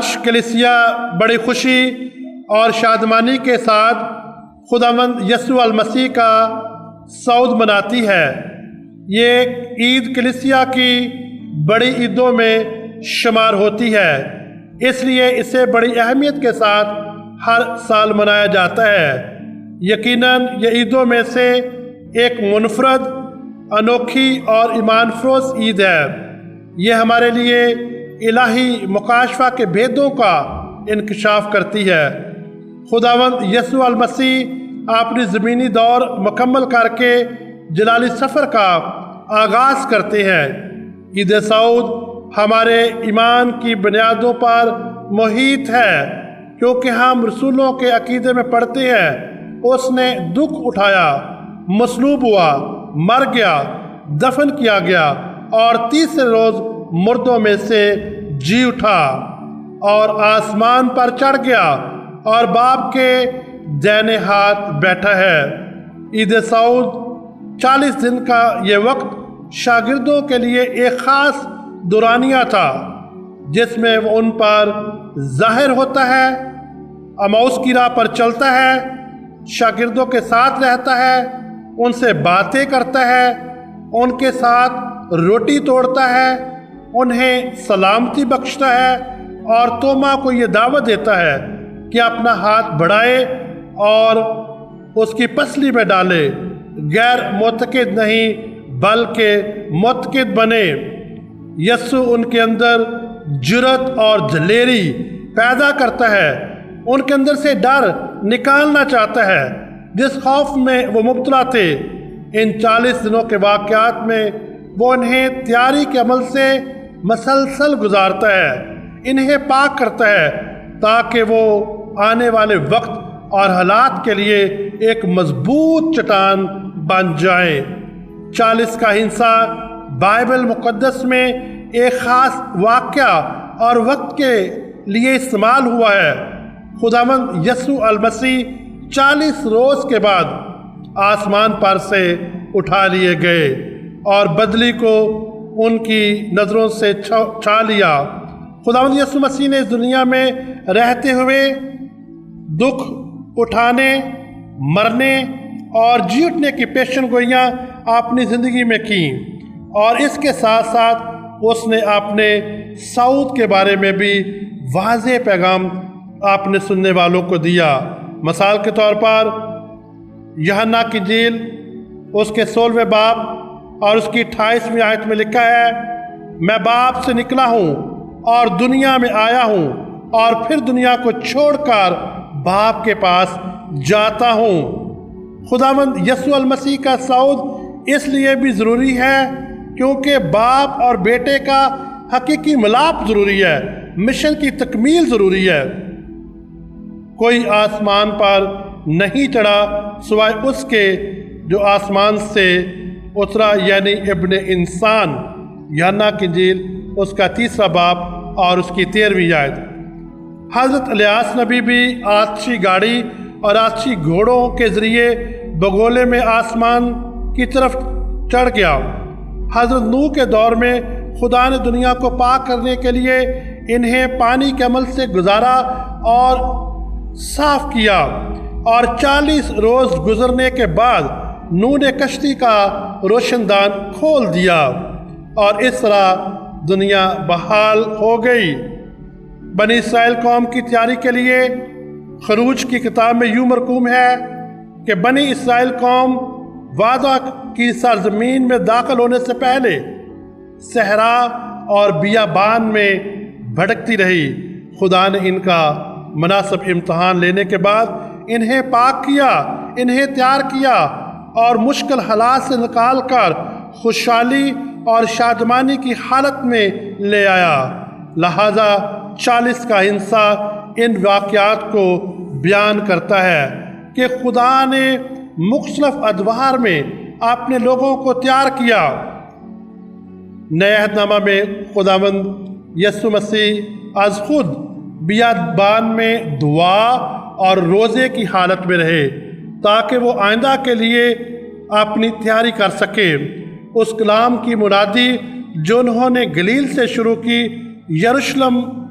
آج کلیسیا بڑی خوشی اور شادمانی کے ساتھ خداوند یسوع المسیح کا صعود مناتی ہے۔ یہ عید کلیسیا کی بڑی عیدوں میں شمار ہوتی ہے، اس لیے اسے بڑی اہمیت کے ساتھ ہر سال منایا جاتا ہے۔ یقیناً یہ عیدوں میں سے ایک منفرد، انوکھی اور ایمان افروز عید ہے۔ یہ ہمارے لیے الہی مکاشفہ کے بھیدوں کا انکشاف کرتی ہے۔ خداوند یسوع المسیح اپنی زمینی دور مکمل کر کے جلالی سفر کا آغاز کرتے ہیں۔ عید صعود ہمارے ایمان کی بنیادوں پر محیط ہے، کیونکہ ہم رسولوں کے عقیدے میں پڑھتے ہیں اس نے دکھ اٹھایا، مصلوب ہوا، مر گیا، دفن کیا گیا اور تیسرے روز مردوں میں سے جی اٹھا اور آسمان پر چڑھ گیا اور باپ کے دائیں ہاتھ بیٹھا ہے۔ عید صعود 40 دن کا یہ وقت شاگردوں کے لیے ایک خاص دورانیہ تھا، جس میں وہ ان پر ظاہر ہوتا ہے، اماؤس کی راہ پر چلتا ہے، شاگردوں کے ساتھ رہتا ہے، ان سے باتیں کرتا ہے، ان کے ساتھ روٹی توڑتا ہے، انہیں سلامتی بخشتا ہے اور توما کو یہ دعوت دیتا ہے کہ اپنا ہاتھ بڑھائے اور اس کی پسلی میں ڈالے، غیر معتقد نہیں بلکہ معتقد بنے۔ یسوع ان کے اندر جرأت اور دلیری پیدا کرتا ہے، ان کے اندر سے ڈر نکالنا چاہتا ہے جس خوف میں وہ مبتلا تھے۔ ان 40 دنوں کے واقعات میں وہ انہیں تیاری کے عمل سے مسلسل گزارتا ہے، انہیں پاک کرتا ہے تاکہ وہ آنے والے وقت اور حالات کے لیے ایک مضبوط چٹان بن جائیں۔ 40 کا ہنسا بائبل مقدس میں ایک خاص واقعہ اور وقت کے لیے استعمال ہوا ہے۔ خداوند یسوع المسیح 40 روز کے بعد آسمان پر سے اٹھا لیے گئے اور بدلی کو ان کی نظروں سے چھا لیا۔ خداوند یسوع مسیح نے اس دنیا میں رہتے ہوئے دکھ اٹھانے، مرنے اور جی اٹھنے کی پیشن گوئیاں اپنی زندگی میں کیں، اور اس کے ساتھ ساتھ اس نے اپنے صعود کے بارے میں بھی واضح پیغام اپنے سننے والوں کو دیا۔ مثال کے طور پر یوحنا کی انجیل اس کے 16ویں باب اور اس کی 28ویں آیت میں لکھا ہے، میں باپ سے نکلا ہوں اور دنیا میں آیا ہوں اور پھر دنیا کو چھوڑ کر باپ کے پاس جاتا ہوں۔ خداوند یسوع المسیح کا صعود اس لیے بھی ضروری ہے کیونکہ باپ اور بیٹے کا حقیقی ملاپ ضروری ہے، مشن کی تکمیل ضروری ہے۔ کوئی آسمان پر نہیں چڑھا سوائے اس کے جو آسمان سے اترا، یعنی ابن انسان۔ یوحنا کی انجیل اس کا 3واں باب اور اس کی 13ویں آیت۔ حضرت الیاس نبی بھی آتشی گاڑی اور آتشی گھوڑوں کے ذریعے بگولے میں آسمان کی طرف چڑھ گیا۔ حضرت نوح کے دور میں خدا نے دنیا کو پاک کرنے کے لیے انہیں پانی کے عمل سے گزارا اور صاف کیا، اور 40 روز گزرنے کے بعد نوح نے کشتی کا روشن دان کھول دیا اور اس طرح دنیا بحال ہو گئی۔ بنی اسرائیل قوم کی تیاری کے لیے خروج کی کتاب میں یوں مرقوم ہے کہ بنی اسرائیل قوم وعدہ کی سرزمین میں داخل ہونے سے پہلے صحرا اور بیابان میں بھٹکتی رہی۔ خدا نے ان کا مناسب امتحان لینے کے بعد انہیں پاک کیا، انہیں تیار کیا اور مشکل حالات سے نکال کر خوشحالی اور شادمانی کی حالت میں لے آیا۔ لہذا 40 کا ہنسا ان واقعات کو بیان کرتا ہے کہ خدا نے مختلف ادوار میں اپنے لوگوں کو تیار کیا۔ نئے عہد نامہ میں خداوند یسوع مسیح از خود بیابان میں دعا اور روزے کی حالت میں رہے تاکہ وہ آئندہ کے لیے اپنی تیاری کر سکے۔ اس کلام کی منادی جو انہوں نے گلیل سے شروع کی، یروشلم